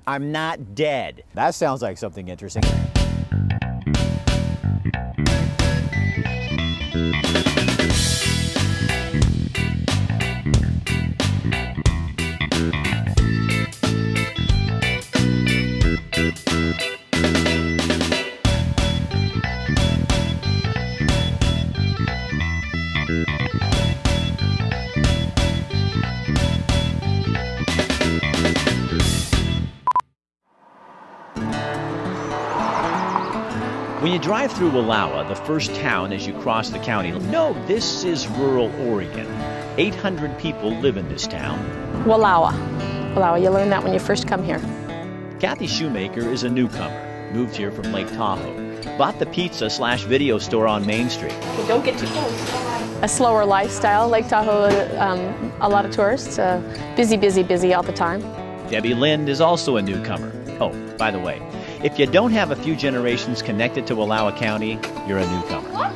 I'm not dead. That sounds like something interesting. When you drive through Wallowa, the first town as you cross the county, no, this is rural Oregon. 800 people live in this town. Wallowa. Wallowa, you learn that when you first come here. Kathy Shoemaker is a newcomer, moved here from Lake Tahoe, bought the pizza/video store on Main Street. Don't get too close. A slower lifestyle. Lake Tahoe, a lot of tourists, busy all the time. Debbie Lind is also a newcomer. Oh, by the way, if you don't have a few generations connected to Wallowa County, you're a newcomer.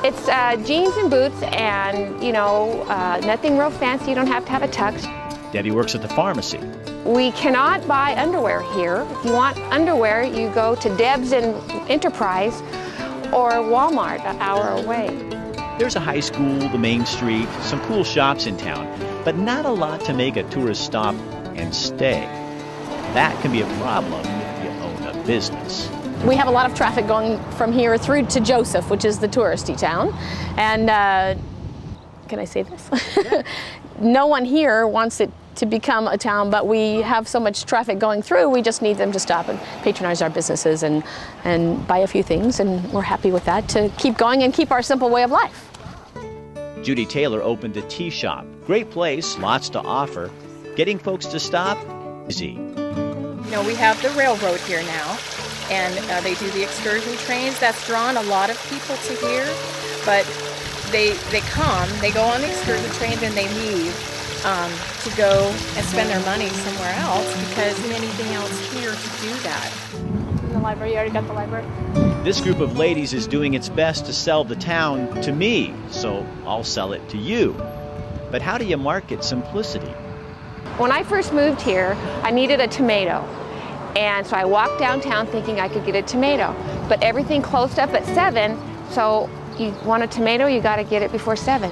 It's jeans and boots and, you know, nothing real fancy. You don't have to have a tux. Debbie works at the pharmacy. We cannot buy underwear here. If you want underwear, you go to Deb's and Enterprise or Walmart an hour away. There's a high school, the Main Street, some cool shops in town, but not a lot to make a tourist stop and stay. That can be a problem if you own a business. We have a lot of traffic going from here through to Joseph, which is the touristy town. And can I say this? No one here wants it to become a town, but we have so much traffic going through, we just need them to stop and patronize our businesses and buy a few things, and we're happy with that to keep going and keep our simple way of life. Judy Taylor opened a tea shop. Great place, lots to offer. Getting folks to stop, easy. You know, we have the railroad here now, and they do the excursion trains. That's drawn a lot of people to here, but they come, they go on the excursion trains and they leave to go and spend their money somewhere else because there's anything else here to do that. In the library, you already got the library? This group of ladies is doing its best to sell the town to me, so I'll sell it to you. But how do you market simplicity? When I first moved here, I needed a tomato. And so I walked downtown thinking I could get a tomato. But everything closed up at 7, so you want a tomato, you got to get it before 7.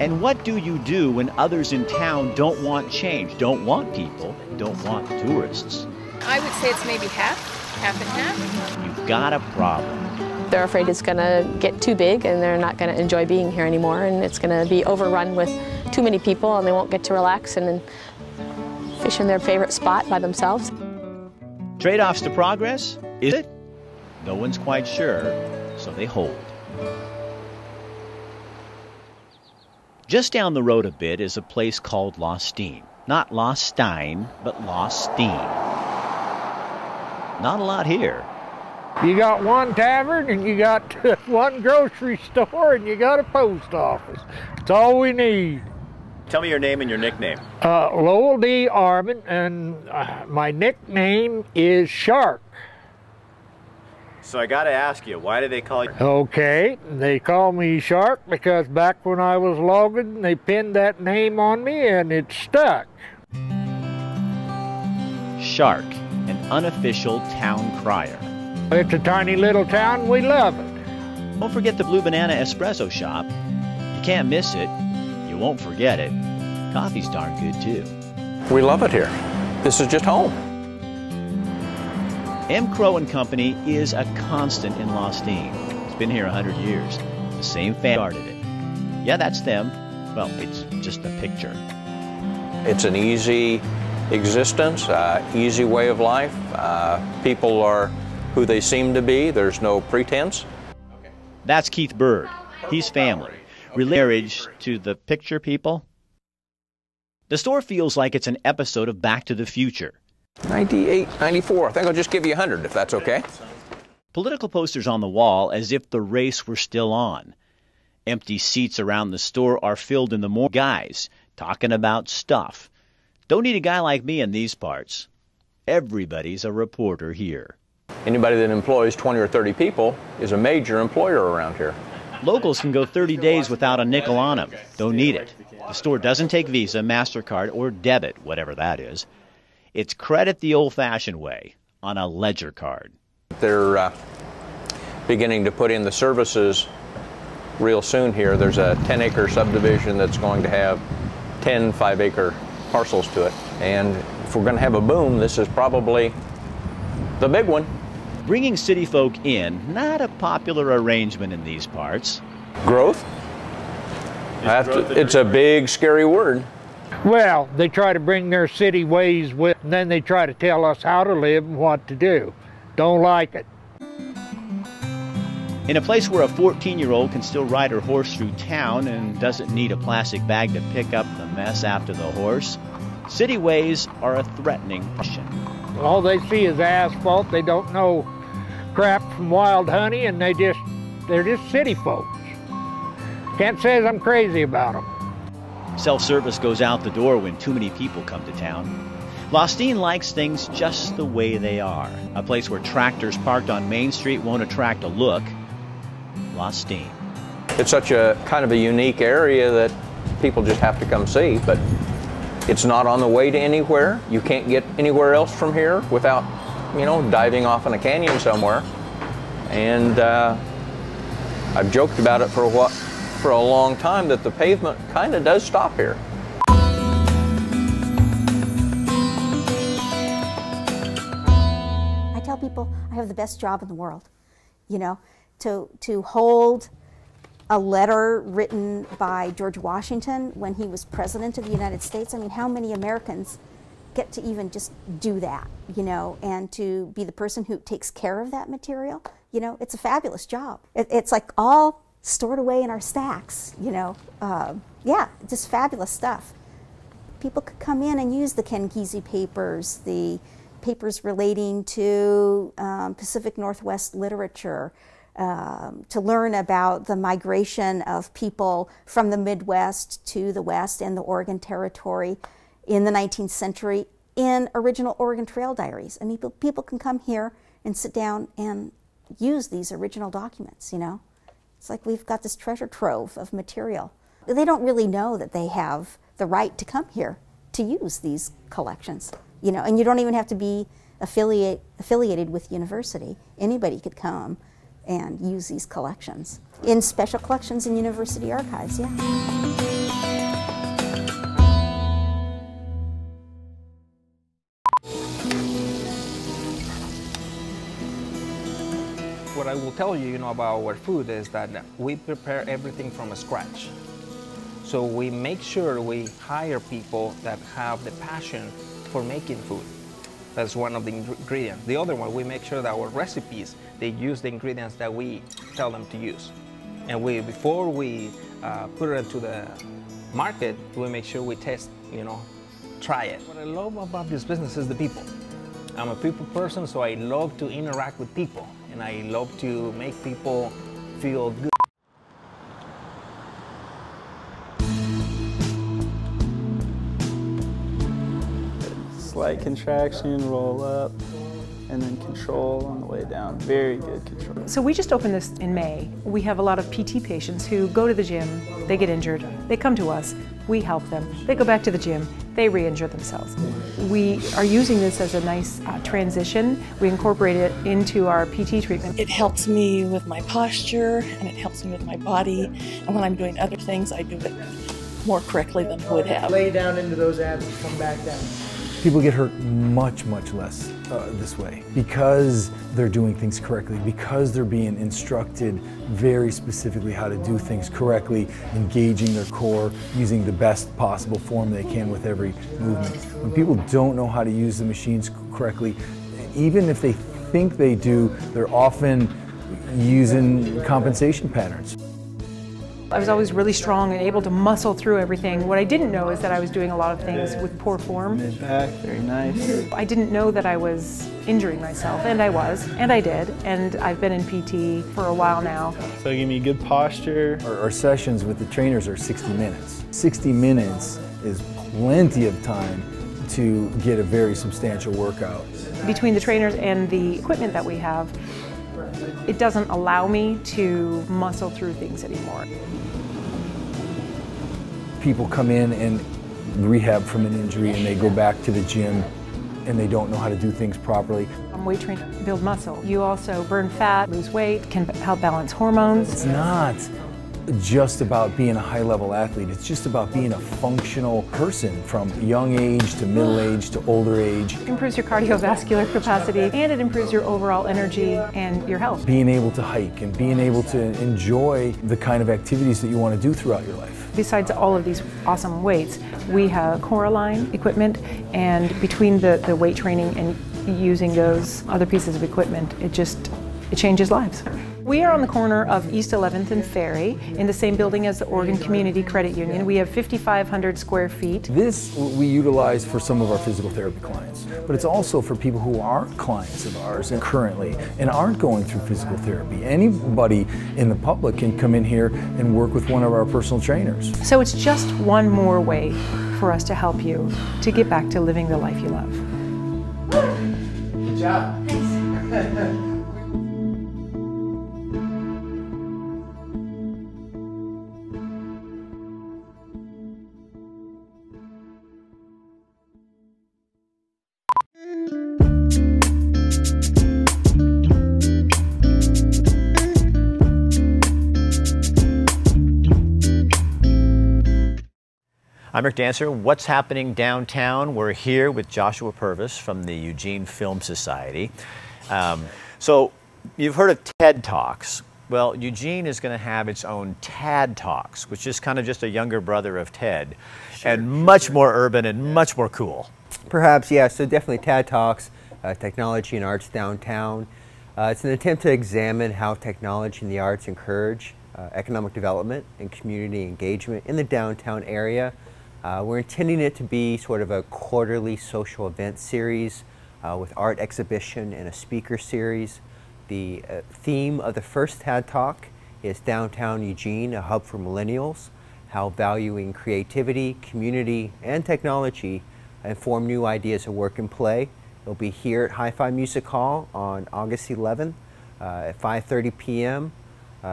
And what do you do when others in town don't want change, don't want people, don't want tourists? I would say it's maybe half and half. You've got a problem. They're afraid it's going to get too big and they're not going to enjoy being here anymore, and it's going to be overrun with too many people and they won't get to relax and fish in their favorite spot by themselves. Trade-offs to progress? Is it? No one's quite sure, so they hold. Just down the road a bit is a place called Lostine. Not Lostine, but Lostine. Not a lot here. You got one tavern and you got one grocery store and you got a post office. That's all we need. Tell me your name and your nickname. Lowell D. Armin, and my nickname is Shark. So I gotta ask you, why do they call you? Okay, they call me Shark because back when I was logging, they pinned that name on me and it stuck. Shark, an unofficial town crier. It's a tiny little town, we love it. Don't forget the Blue Banana Espresso Shop. You can't miss it. You won't forget it. Coffee's darn good too. We love it here. This is just home. M. Crow & Company is a constant in Lostine. It's been here 100 years. The same family started it. Yeah, that's them. Well, it's just a picture. It's an easy existence, easy way of life. People are who they seem to be. There's no pretense. That's Keith Bird. He's family. Marriage to the picture people. The store feels like it's an episode of Back to the Future. 98, 94. I think I'll just give you 100 if that's okay. Political posters on the wall as if the race were still on. Empty seats around the store are filled in the morning. Guys talking about stuff. Don't need a guy like me in these parts. Everybody's a reporter here. Anybody that employs 20 or 30 people is a major employer around here. Locals can go 30 days without a nickel on them. Don't need it. The store doesn't take Visa, MasterCard, or debit, whatever that is. It's credit the old-fashioned way, on a ledger card. They're beginning to put in the services real soon here. There's a 10-acre subdivision that's going to have 10 5-acre parcels to it. And if we're going to have a boom, this is probably the big one. Bringing city folk in, not a popular arrangement in these parts. Growth? It's a big, scary word. Well, they try to bring their city ways with, and then they try to tell us how to live and what to do. Don't like it. In a place where a 14-year-old can still ride her horse through town and doesn't need a plastic bag to pick up the mess after the horse, city ways are a threatening option. All they see is asphalt. They don't know crap from wild honey, and they're just city folks. Can't say I'm crazy about them. Self-service goes out the door when too many people come to town. Lostine likes things just the way they are. A place where tractors parked on Main Street won't attract a look. Lostine. It's such a kind of a unique area that people just have to come see, but it's not on the way to anywhere. You can't get anywhere else from here without, you know, diving off in a canyon somewhere. And I've joked about it for a long time that the pavement kind of does stop here. I tell people I have the best job in the world, you know, to hold a letter written by George Washington when he was president of the United States. I mean, how many Americans get to even just do that, you know, and to be the person who takes care of that material? You know, it's a fabulous job. It's like all stored away in our stacks, you know. Yeah, just fabulous stuff. People could come in and use the Ken Kesey papers, the papers relating to Pacific Northwest literature, to learn about the migration of people from the Midwest to the West and the Oregon Territory in the 19th century in original Oregon Trail diaries. I mean, people can come here and sit down and use these original documents, you know. It's like we've got this treasure trove of material. They don't really know that they have the right to come here to use these collections, you know, and you don't even have to be affiliated with the university. Anybody could come and use these collections in special collections in university archives, yeah. What I will tell you, about our food is that we prepare everything from scratch. So we make sure we hire people that have the passion for making food. That's one of the ingredients. The other one, we make sure that our recipes, they use the ingredients that we tell them to use. And before we put it into the market, we make sure we test, try it. What I love about this business is the people. I'm a people person, so I love to interact with people, and I love to make people feel good. Slight contraction, roll up, and then control on the way down. Very good control. So we just opened this in May. We have a lot of PT patients who go to the gym, they get injured, they come to us, we help them, they go back to the gym, they re-injure themselves. We are using this as a nice transition. We incorporate it into our PT treatment. It helps me with my posture, and it helps me with my body, and when I'm doing other things, I do it more correctly than I would have. Lay down into those abs and come back down. People get hurt much, much less this way because they're doing things correctly, because they're being instructed very specifically how to do things correctly, engaging their core, using the best possible form they can with every movement. When people don't know how to use the machines correctly, even if they think they do, they're often using compensation patterns. I was always really strong and able to muscle through everything. What I didn't know is that I was doing a lot of things with poor form. Mid-back, very nice. I didn't know that I was injuring myself, and I was, and I did, and I've been in PT for a while now. So give me good posture. Our sessions with the trainers are 60 minutes. 60 minutes is plenty of time to get a very substantial workout. Between the trainers and the equipment that we have, it doesn't allow me to muscle through things anymore. People come in and rehab from an injury and they go back to the gym and they don't know how to do things properly. Weight training build muscle. You also burn fat, lose weight, can help balance hormones. It's not just about being a high-level athlete. It's just about being a functional person from young age to middle age to older age. It improves your cardiovascular capacity and it improves your overall energy and your health. Being able to hike and being able to enjoy the kind of activities that you want to do throughout your life. Besides all of these awesome weights, we have Coraline equipment, and between the weight training and using those other pieces of equipment, it changes lives. We are on the corner of East 11th and Ferry in the same building as the Oregon Community Credit Union. We have 5,500 square feet. This we utilize for some of our physical therapy clients, but it's also for people who aren't clients of ours and currently and aren't going through physical therapy. Anybody in the public can come in here and work with one of our personal trainers. So it's just one more way for us to help you to get back to living the life you love. Good job. Thanks. I'm Rick Dancer. What's happening downtown? We're here with Joshua Purvis from the Eugene Film Society. So you've heard of TED Talks. Well, Eugene is going to have its own TAD Talks, which is kind of just a younger brother of TED, and much more urban and much more cool. Perhaps, yeah. So definitely TAD Talks, Technology and Arts Downtown. It's an attempt to examine how technology and the arts encourage economic development and community engagement in the downtown area. We're intending it to be sort of a quarterly social event series with art exhibition and a speaker series. The theme of the first TAD Talk is Downtown Eugene, a hub for millennials, how valuing creativity, community, and technology inform new ideas of work and play. It'll be here at Hi-Fi Music Hall on August 11th at 5:30 p.m.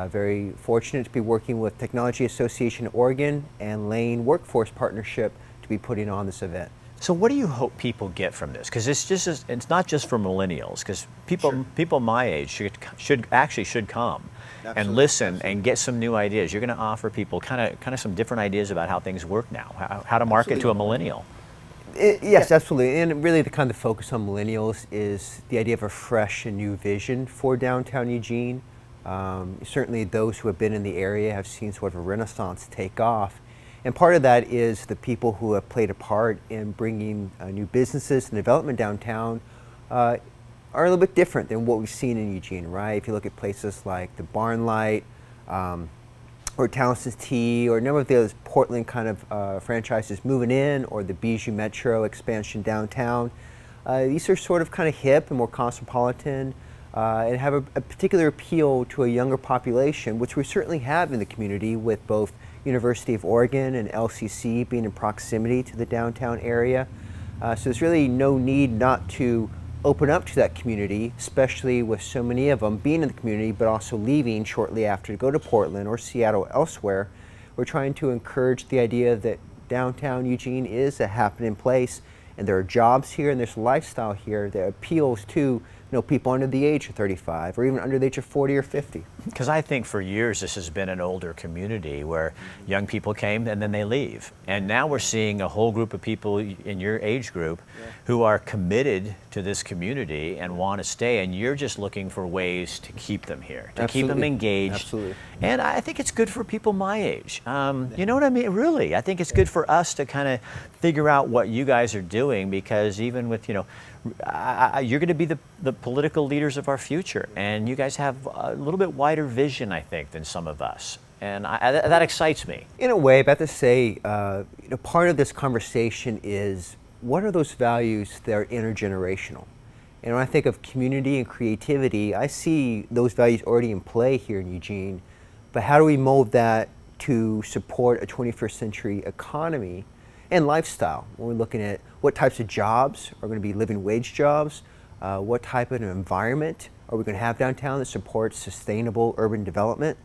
Very fortunate to be working with Technology Association of Oregon and Lane Workforce Partnership to be putting on this event. So what do you hope people get from this? Because it's not just for millennials, because people my age should come and listen and get some new ideas. You're going to offer people kind of some different ideas about how things work now, how to market to a millennial. Yes, absolutely. And really the kind of focus on millennials is the idea of a fresh and new vision for downtown Eugene. Certainly those who have been in the area have seen sort of a renaissance take off. And part of that is the people who have played a part in bringing new businesses and development downtown are a little bit different than what we've seen in Eugene, right? If you look at places like the Barn Light or Townsend's Tea or a number of those Portland kind of franchises moving in, or the Bijou Metro expansion downtown, these are sort of kind of hip and more cosmopolitan. And have a particular appeal to a younger population, which we certainly have in the community with both University of Oregon and LCC being in proximity to the downtown area. So there's really no need not to open up to that community, especially with so many of them being in the community but also leaving shortly after to go to Portland or Seattle or elsewhere. We're trying to encourage the idea that downtown Eugene is a happening place, and there are jobs here and there's a lifestyle here that appeals to people under the age of 35 or even under the age of 40 or 50. Because I think for years this has been an older community where young people came and then they leave. And now we're seeing a whole group of people in your age group who are committed to this community and want to stay, and you're just looking for ways to keep them here, to keep them engaged. Absolutely. And I think it's good for people my age. You know what I mean? Really, I think it's good for us to kind of figure out what you guys are doing, because even with, you're going to be the political leaders of our future, and you guys have a little bit wider vision, I think, than some of us, and that excites me. In a way, about to say, part of this conversation is, what are those values that are intergenerational? And when I think of community and creativity, I see those values already in play here in Eugene, but how do we mold that to support a 21st century economy and lifestyle? When we're looking at what types of jobs are going to be living wage jobs, what type of an environment are we going to have downtown that supports sustainable urban development.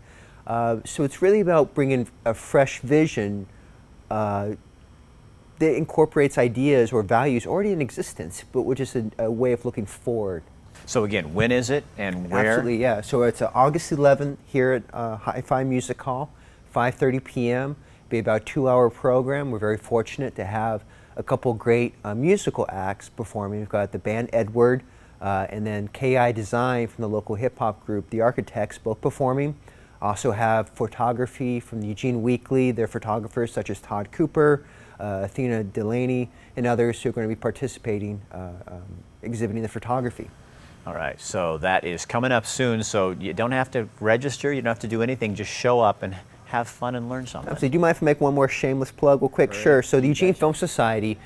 So it's really about bringing a fresh vision that incorporates ideas or values already in existence, but which is a way of looking forward. So again, when is it and where? Absolutely, yeah. So it's August 11th here at Hi-Fi Music Hall, 5:30 p.m. Be about a 2-hour program. We're very fortunate to have a couple great musical acts performing. We've got the band Edward and then KI Design from the local hip-hop group, The Architects, both performing. Also have photography from the Eugene Weekly, their photographers such as Todd Cooper, Athena Delaney, and others who are going to be participating, exhibiting the photography. All right, so that is coming up soon, so you don't have to register, you don't have to do anything, just show up and have fun and learn something. Absolutely. Do you mind if I make one more shameless plug real quick? Sure. So the Eugene Film Society,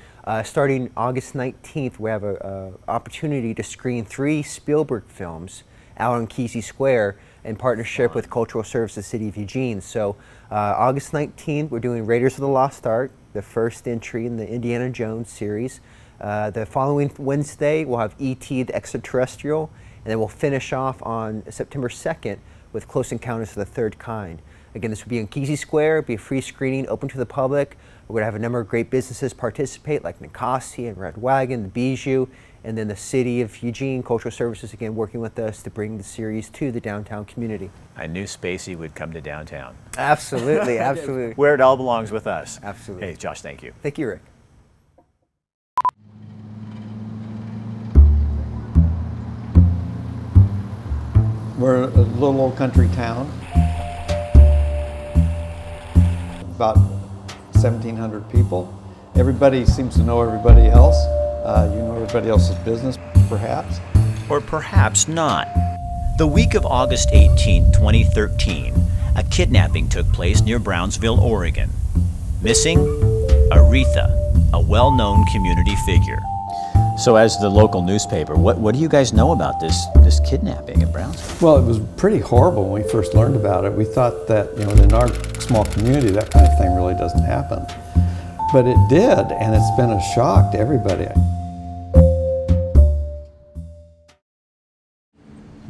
starting August 19th, we have an opportunity to screen 3 Spielberg films out on Kesey Square in partnership with Cultural Services City of Eugene. So August 19th, we're doing Raiders of the Lost Ark, the first entry in the Indiana Jones series. The following Wednesday, we'll have E.T. the Extraterrestrial, and then we'll finish off on September 2nd with Close Encounters of the Third Kind. Again, this will be in Kesey Square, it'll be a free screening, open to the public. We're going to have a number of great businesses participate, like Ninkasi and Red Wagon, the Bijou, and then the City of Eugene, Cultural Services, again, working with us to bring the series to the downtown community. I knew Spacey would come to downtown. Absolutely, absolutely. Where it all belongs with us. Absolutely. Hey, Josh, thank you. Thank you, Rick. We're a little old country town. About 1,700 people. Everybody seems to know everybody else. You know everybody else's business, perhaps. Or perhaps not. The week of August 18, 2013, a kidnapping took place near Brownsville, Oregon. Missing? Aretha, a well-known community figure. So as the local newspaper, what do you guys know about this kidnapping in Brownsville? Well, it was pretty horrible when we first learned about it. We thought that, you know, in our small community, that kind of thing really doesn't happen. But it did, and it's been a shock to everybody.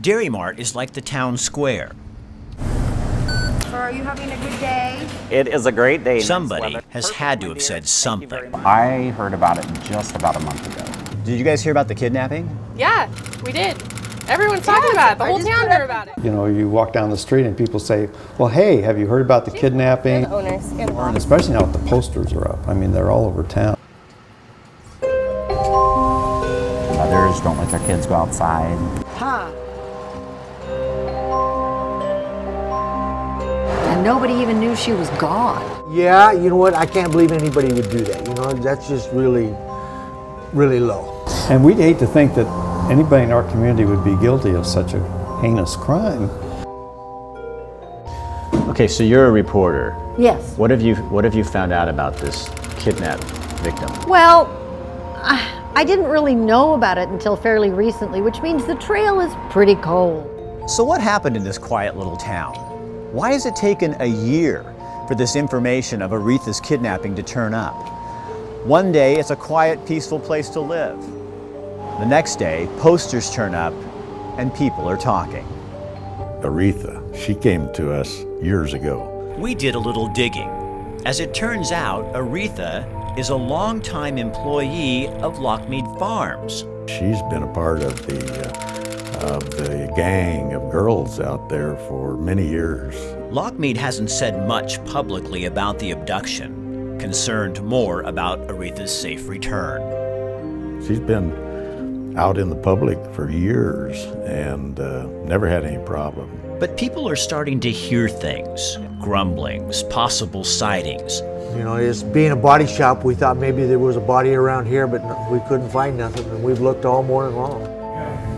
Dairy Mart is like the town square. So are you having a good day? It is a great day. Somebody has had to have said something. I heard about it just about a month ago. Did you guys hear about the kidnapping? Yeah, we did. Everyone's talking about it. The whole town heard about it. You know, you walk down the street and people say, well, hey, have you heard about the kidnapping? The owners. And especially now that the posters are up. I mean, they're all over town. Mothers don't let their kids go outside. Huh. And nobody even knew she was gone. Yeah, you know what? I can't believe anybody would do that. You know, that's just really, really low. And we'd hate to think that anybody in our community would be guilty of such a heinous crime. Okay, so you're a reporter. Yes. What have you found out about this kidnapped victim? Well, I didn't really know about it until fairly recently, which means the trail is pretty cold. So what happened in this quiet little town? Why has it taken a year for this information of Aretha's kidnapping to turn up? One day, it's a quiet, peaceful place to live. The next day, posters turn up and people are talking. Aretha, she came to us years ago. We did a little digging. As it turns out, Aretha is a longtime employee of Lockmead Farms. She's been a part of the gang of girls out there for many years. Lockmead hasn't said much publicly about the abduction, concerned more about Aretha's safe return. She's been out in the public for years and never had any problem. But people are starting to hear things, grumblings, possible sightings. You know, as being a body shop, we thought maybe there was a body around here, but we couldn't find nothing, and we've looked all morning long.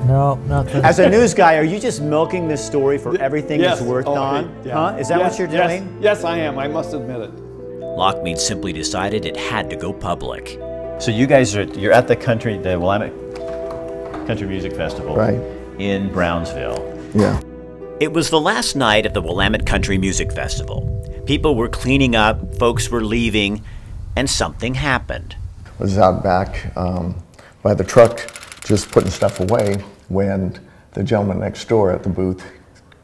No, nothing. As a news guy, are you just milking this story for everything it's worth on? Yeah. Huh? Is that what you're doing? Yes, I am. I must admit it. Lockmead simply decided it had to go public. So you guys you're at the Willamette Country Music Festival, right, in Brownsville. Yeah. It was the last night of the Willamette Country Music Festival. People were cleaning up, folks were leaving, and something happened. I was out back by the truck just putting stuff away when the gentleman next door at the booth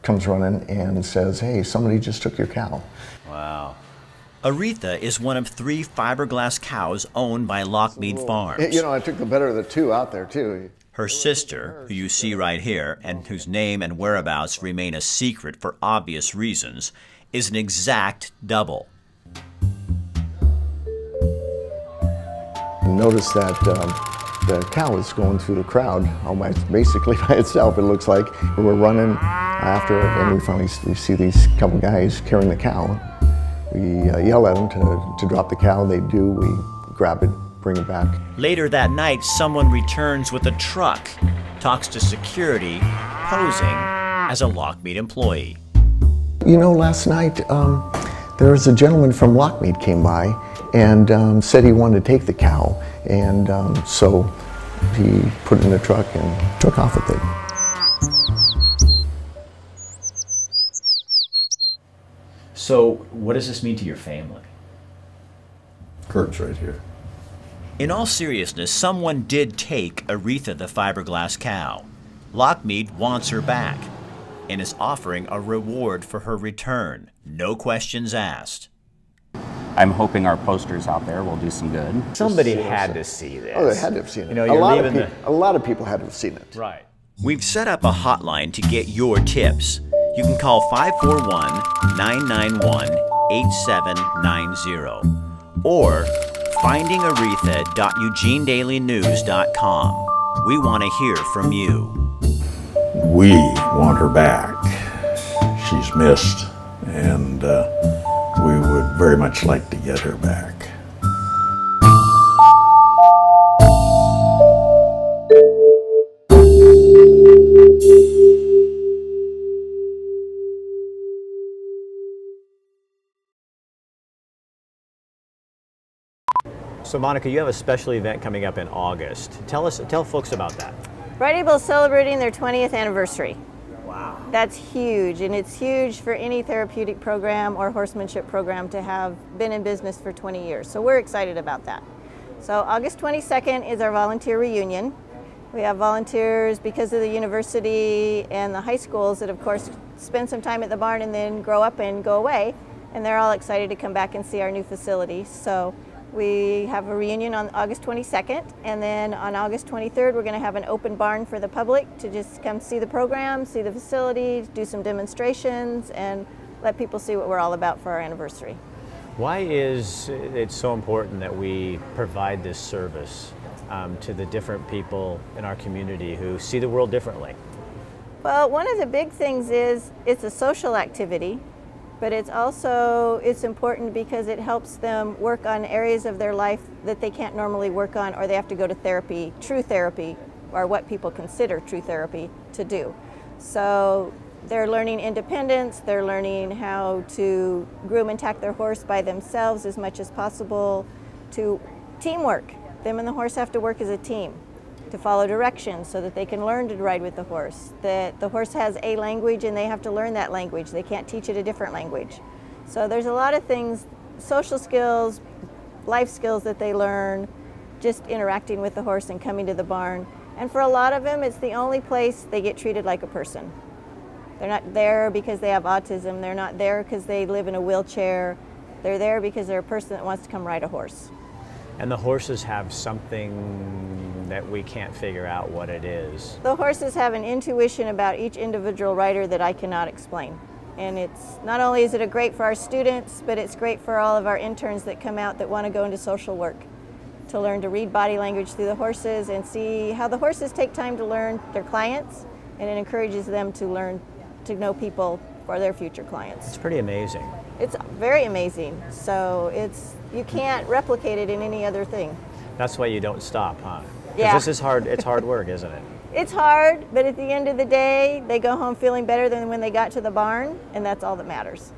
comes running and says, hey, somebody just took your cow. Wow. Aretha is one of 3 fiberglass cows owned by Lockmead Farms. You know, I took the better of the 2 out there, too. Her sister, who you see right here, and whose name and whereabouts remain a secret for obvious reasons, is an exact double. Notice that the cow is going through the crowd almost basically by itself, it looks like. We're running after it, and we see these couple guys carrying the cow. We yell at them to drop the cow. They do. We grab it, bring it back. Later that night, someone returns with a truck, talks to security, posing as a Lockmead employee. You know, last night there was a gentleman from Lockmead came by and said he wanted to take the cow, and so he put it in the truck and took off with it. So, what does this mean to your family? Kurt's right here. In all seriousness, someone did take Aretha the fiberglass cow. Lockmead wants her back and is offering a reward for her return. No questions asked. I'm hoping our posters out there will do some good. Somebody had to see this. Oh, they had to have seen it. You know, you're leaving a lot of people had to have seen it. Right. We've set up a hotline to get your tips. You can call 541-991-8790 or findingaretha.eugenedailynews.com. We want to hear from you. We want her back. She's missed, and we would very much like to get her back. So Monica, you have a special event coming up in August. Tell folks about that. Right Able is celebrating their 20th anniversary. Wow. That's huge, and it's huge for any therapeutic program or horsemanship program to have been in business for 20 years. So we're excited about that. So August 22nd is our volunteer reunion. We have volunteers because of the university and the high schools that of course spend some time at the barn and then grow up and go away, and they're all excited to come back and see our new facility. So we have a reunion on August 22nd, and then on August 23rd we're going to have an open barn for the public to just come see the program, see the facility, do some demonstrations, and let people see what we're all about for our anniversary. Why is it so important that we provide this service to the different people in our community who see the world differently? Well, one of the big things is it's a social activity, but it's important because it helps them work on areas of their life that they can't normally work on, or they have to go to therapy, true therapy, or what people consider true therapy, to do. So they're learning independence, they're learning how to groom and tack their horse by themselves as much as possible, to teamwork. Them and the horse have to work as a team, to follow directions so that they can learn to ride with the horse. That the horse has a language and they have to learn that language. They can't teach it a different language. So there's a lot of things, social skills, life skills that they learn just interacting with the horse and coming to the barn. And for a lot of them, it's the only place they get treated like a person. They're not there because they have autism. They're not there because they live in a wheelchair. They're there because they're a person that wants to come ride a horse. And the horses have something that we can't figure out what it is. The horses have an intuition about each individual rider that I cannot explain. And it's not only is it great for our students, but it's great for all of our interns that come out that want to go into social work, to learn to read body language through the horses and see how the horses take time to learn their clients, and it encourages them to learn to know people for their future clients. It's pretty amazing. It's very amazing. So you can't replicate it in any other thing. That's why you don't stop, huh? 'Cause Yeah. this is hard. It's hard work, isn't it? It's hard, but at the end of the day, they go home feeling better than when they got to the barn, and that's all that matters.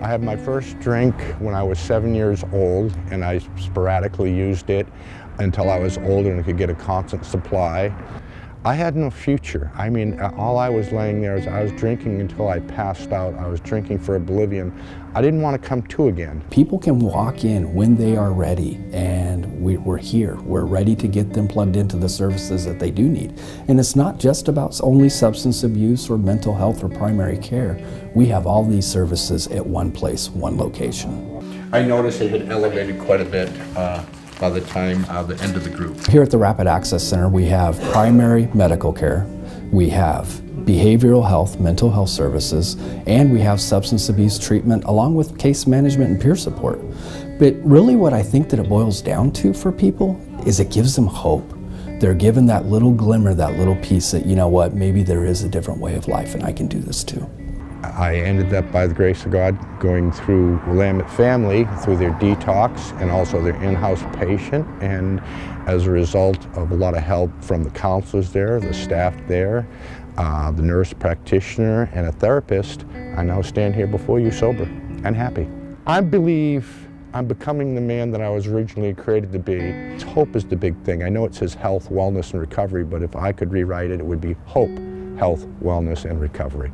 I had my first drink when I was 7 years old, and I sporadically used it until I was older and could get a constant supply. I had no future. I mean, all I was laying there is I was drinking until I passed out. I was drinking for oblivion. I didn't want to come to again. People can walk in when they are ready, and we're here. We're ready to get them plugged into the services that they do need. And it's not just about only substance abuse or mental health or primary care. We have all these services at one place, one location. I noticed it had elevated quite a bit by the time the end of the group. Here at the Rapid Access Center, we have primary medical care, we have behavioral health, mental health services, and we have substance abuse treatment along with case management and peer support. But really what I think that it boils down to for people is it gives them hope. They're given that little glimmer, that little piece that, you know what, maybe there is a different way of life and I can do this too. I ended up, by the grace of God, going through Willamette Family, through their detox and also their in-house patient. And as a result of a lot of help from the counselors there, the staff there, the nurse practitioner, and a therapist, I now stand here before you sober and happy. I believe I'm becoming the man that I was originally created to be. Hope is the big thing. I know it says health, wellness, and recovery, but if I could rewrite it, it would be hope, health, wellness, and recovery.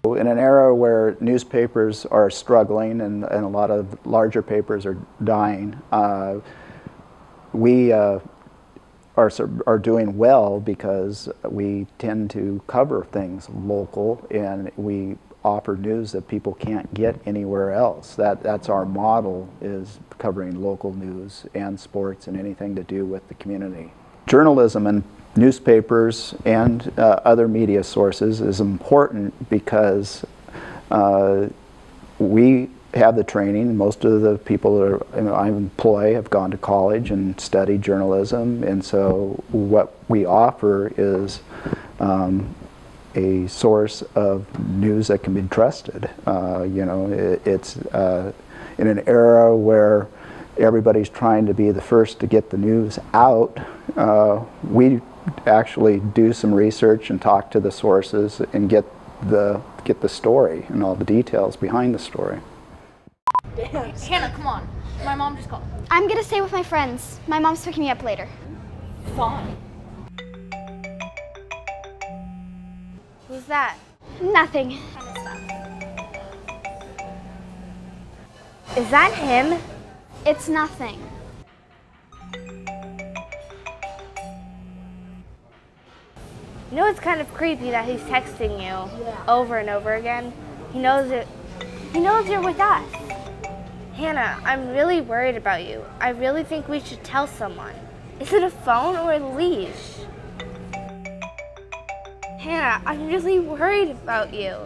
In an era where newspapers are struggling and a lot of larger papers are dying, we are doing well because we tend to cover things local and we offer news that people can't get anywhere else. That's our model, is covering local news and sports and anything to do with the community. Journalism and newspapers and other media sources is important because we have the training. Most of the people that I employ have gone to college and studied journalism, and so what we offer is a source of news that can be trusted. You know, it's in an era where everybody's trying to be the first to get the news out. We actually do some research and talk to the sources and get the story and all the details behind the story. Hannah, come on. My mom just called. I'm gonna stay with my friends. My mom's picking me up later. Fine. Who's that? Nothing. Is that him? It's nothing. You know, it's kind of creepy that he's texting you over and over again. He knows it. He knows you're with us. Hannah, I'm really worried about you. I really think we should tell someone. Is it a phone or a leash? Hannah, I'm really worried about you.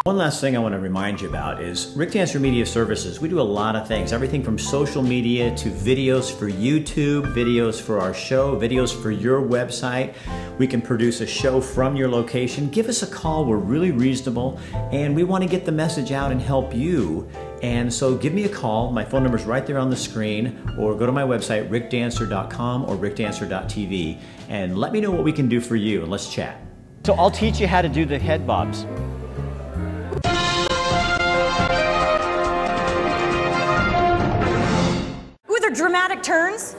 One last thing I want to remind you about is Rick Dancer Media Services. We do a lot of things, everything from social media to videos for YouTube, videos for our show, videos for your website. We can produce a show from your location. Give us a call. We're really reasonable and we want to get the message out and help you. And so give me a call. My phone number is right there on the screen, or go to my website, rickdancer.com or rickdancer.tv, and let me know what we can do for you, and let's chat. So I'll teach you how to do the head bobs. Ooh, they're dramatic turns.